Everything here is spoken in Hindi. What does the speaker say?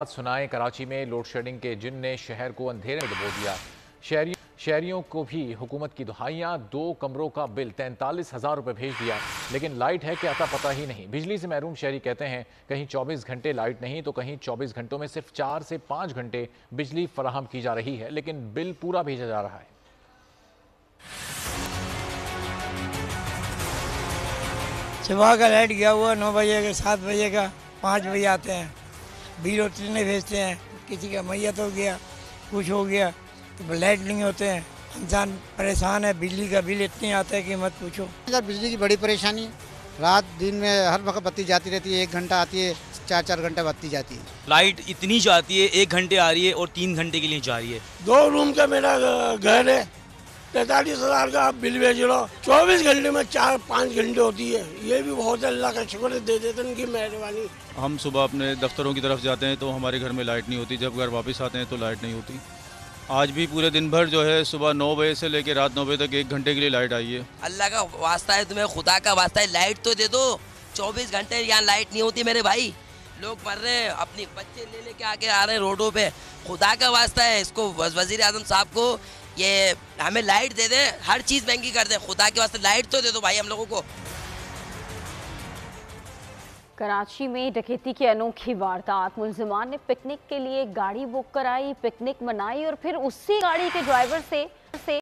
सुनाए कराची में लोड शेडिंग के जिन ने शहर को अंधेरे में डुबो दिया। शहरियों को भी हुकूमत की दुहाइयां। 2 कमरों का बिल 43,000 रुपये भेज दिया, लेकिन लाइट है कि अता पता ही नहीं। बिजली से महरूम शहरी कहते हैं कहीं 24 घंटे लाइट नहीं तो कहीं 24 घंटों में सिर्फ 4 से 5 घंटे बिजली फराहम की जा रही है, लेकिन बिल पूरा भेजा जा रहा है। सुबह का लाइट गया हुआ 9 बजे का, 7 बजे का, 5 बजे आते हैं। बिल उतने भेजते हैं। किसी का मैयत हो गया, कुछ हो गया तो लाइट नहीं होते हैं। इंसान परेशान है। बिजली का बिल इतने आता है कि मत पूछो। सर बिजली की बड़ी परेशानी है। रात दिन में हर वक्त बत्ती जाती रहती है। 1 घंटा आती है, 4-4 घंटा बत्ती जाती है। लाइट इतनी जाती है, 1 घंटे आ रही है और 3 घंटे के लिए जा रही है। 2 रूम का मेरा घर है। 43,000 का आप बिल भेज लो। 24 घंटे में 4-5 घंटे होती है। ये भी बहुत अल्लाह का शुक्र दे देते हैं, उनकी मेहरबानी। हम सुबह अपने दफ्तरों की तरफ जाते हैं तो हमारे घर में लाइट नहीं होती। जब घर वापस आते हैं तो लाइट नहीं होती। आज भी पूरे दिन भर जो है सुबह 9 बजे से लेकर रात 9 बजे तक 1 घंटे के लिए लाइट आई है। अल्लाह का वास्ता है, तुम्हें खुदा का वास्ता है, लाइट तो दे दो। 24 घंटे यहाँ लाइट नहीं होती मेरे भाई। लोग मर रहे हैं, अपनी बच्चे ले लेके आके आ रहे हैं रोडों पे। खुदा का वास्ता है, इसको वज़ीर आज़म साहब को ये हमें लाइट दे दे, हर चीज़ महंगी कर दे। खुदा के वास्ते लाइट तो दे दो भाई हम लोगों को। कराची में डकैती की अनोखी वारदात। मुल्जिमान ने पिकनिक के लिए गाड़ी बुक कराई, पिकनिक मनाई और फिर उसी गाड़ी के ड्राइवर से